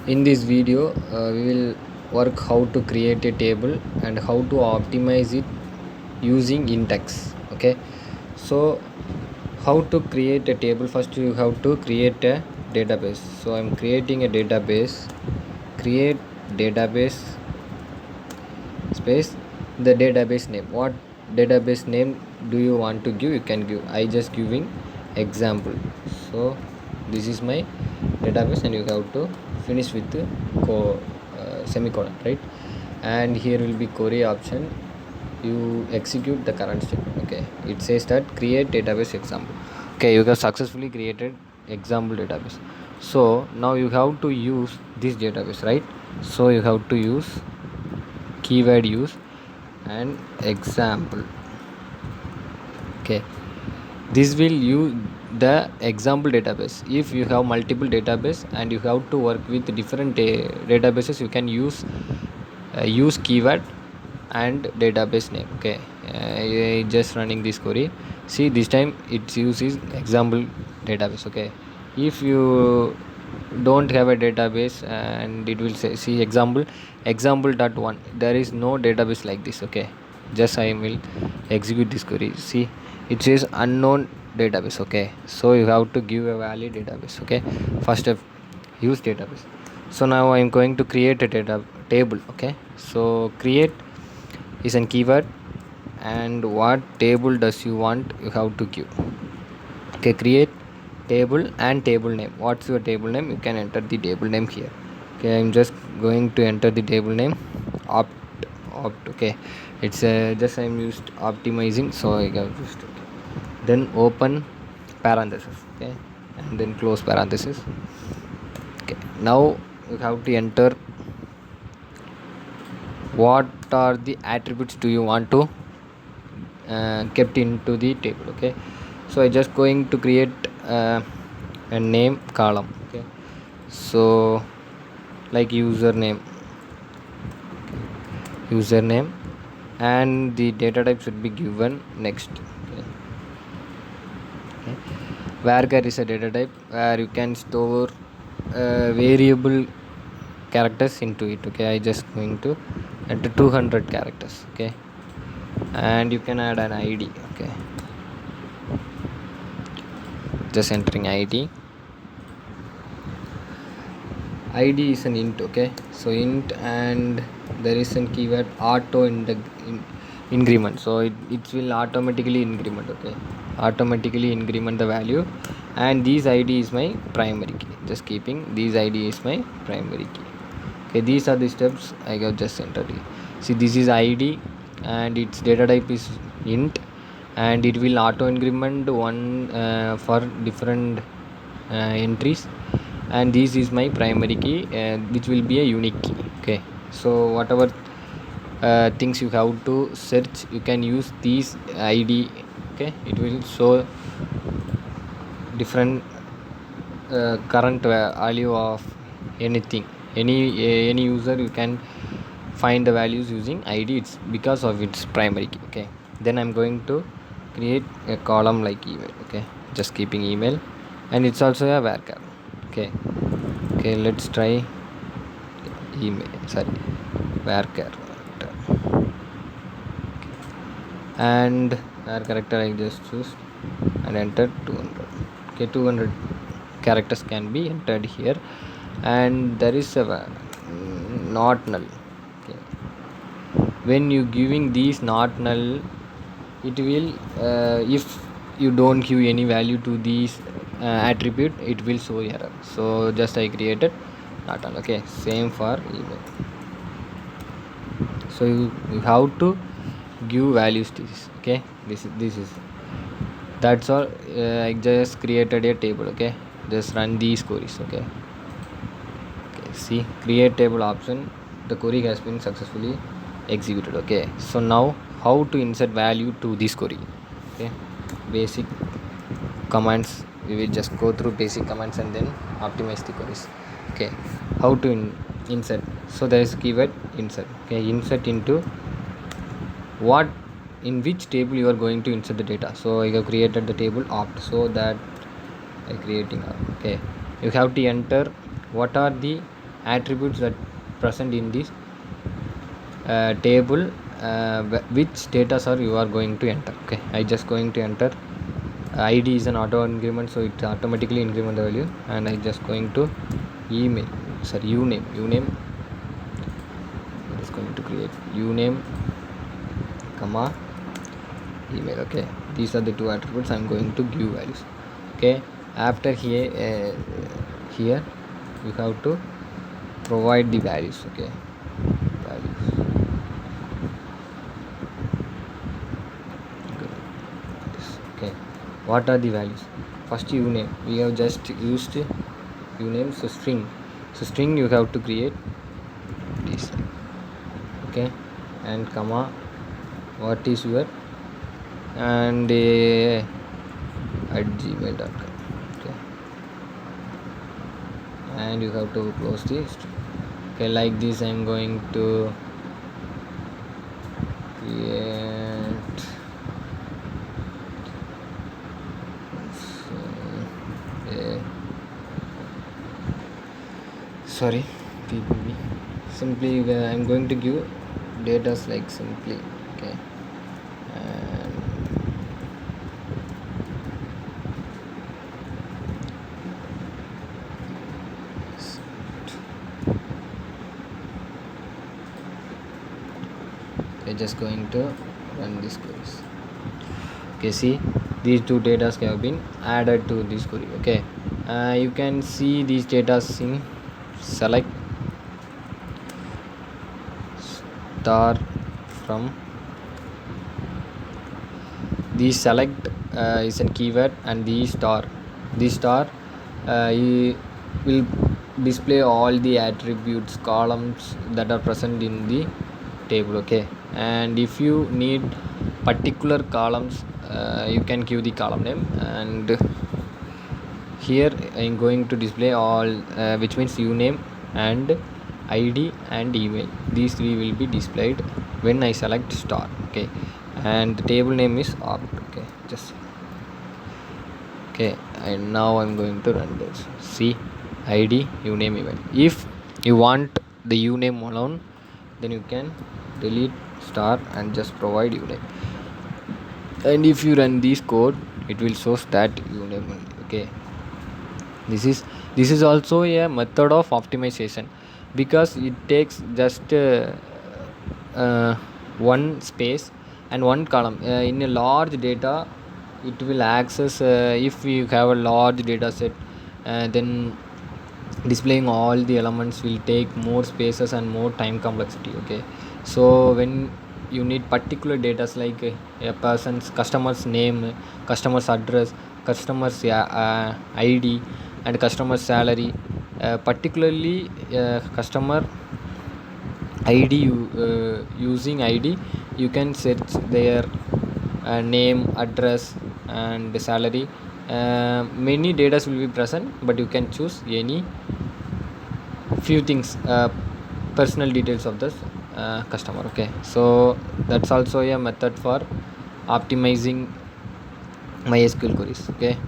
In this video, we will work how to create a table and how to optimize it using index. Okay, so how to create a table? First, you have to create a database. So I'm creating a database. Create database space the database name. What database name do you want to give? You can give. I just giving example. So this is my database, and you have to finish with the semicolon, right? And here will be query option. You execute the current statement. Okay, it says that create database example. Okay, you have successfully created example database. So now you have to use this database, right? So you have to use keyword use and example. Okay, this will use the example database. If you have multiple database and you have to work with different databases, you can use keyword and database name. Okay, just running this query. See, this time it uses example database. Okay, if you don't have a database, and it will say, see, example.1, there is no database like this. Okay, just I will execute this query. See, it says unknown database. Okay, so you have to give a valid database. Okay, first step, use database. So now I am going to create a data table. Okay, so create is an keyword, and what table does you want, you have to give. Okay, create table and table name. What's your table name? You can enter the table name here. Okay, I'm just going to enter the table name opt. Okay, it's just I'm used optimizing, so I got just okay. Then open parenthesis. Okay, and then close parenthesis. Okay, now you have to enter what are the attributes do you want to kept into the table. Okay, so I just going to create a name column. Okay, so like username, and the data type should be given next. Okay, okay. Varchar is a data type where you can store variable characters into it. Okay, I just going to enter 200 characters. Okay, and you can add an id. Okay, just entering id is an int. Okay, so int, and there is a keyword auto increment, so it will automatically increment. Okay, automatically increment the value, and this id is my primary key. Just keeping this id is my primary key. Okay, these are the steps I have just entered here. See, this is id, and its data type is int, and it will auto increment one for different entries, and this is my primary key, which will be a unique key. Okay, so whatever things you have to search, you can use these id. Okay, it will show different current value of anything, any user. You can find the values using id. It's because of its primary key. Okay, then I'm going to create a column like email. Okay, just keeping email, and it's also a varchar. Okay, okay, let's try email, sorry, varchar, and where character I just choose and enter 200. Okay, 200 characters can be entered here, and there is a not null. Okay, when you giving these not null, it will if you don't give any value to these attribute, it will show error. So just I created not null. Okay, same for email. So you have to give values to this. Okay, this is that's all. I just created a table. Okay, just run these queries. Okay, okay, see, create table option, the query has been successfully executed. Okay, so now how to insert value to this query. Okay, basic commands, we will just go through basic commands and then optimize the queries. Okay, how to insert. So there is keyword insert. Okay, insert into what, in which table you are going to insert the data. So I have created the table opt, so that I creating okay, you have to enter what are the attributes that present in this table, which data are you are going to enter. Okay, I just going to enter id is an auto increment, so it automatically increment the value, and I just going to email, sorry, uname it is going to create uname comma email. Okay, these are the two attributes I'm going to give values. Okay, after here you have to provide the values. Okay, values. Okay, what are the values? First, uname, we have just used uname, so string you have to create this. Okay, and comma, what is your, and at gmail.com. Okay, and you have to close this. Okay, like this I'm going to create sorry, PPB. Simply I'm going to give data like simply. Okay, and we're just going to run this queries. Okay, see, these two data have been added to this query. Okay, you can see these data in select star from the select is a keyword, and the star will display all the attributes columns that are present in the table. Okay, and if you need particular columns, you can give the column name, and here I'm going to display all, which means uname and id and email. These three will be displayed when I select star. Okay, and the table name is opt. Okay, just okay, and now I'm going to run this. See, id, uname, email. If you want the uname alone, then you can delete star and just provide uname, and if you run this code, it will show that uname only. Okay, this is also a method of optimization, because it takes just one space and one column. In a large data, it will access, if you have a large data set, then displaying all the elements will take more spaces and more time complexity. Okay, so when you need particular data like a person's customer's name, customer's address, customer's id, and customer's salary, particularly customer id, using id you can search their name, address, and salary. Many data will be present, but you can choose any few things, personal details of the customer. Okay, so that's also a method for optimizing MySQL queries. Okay.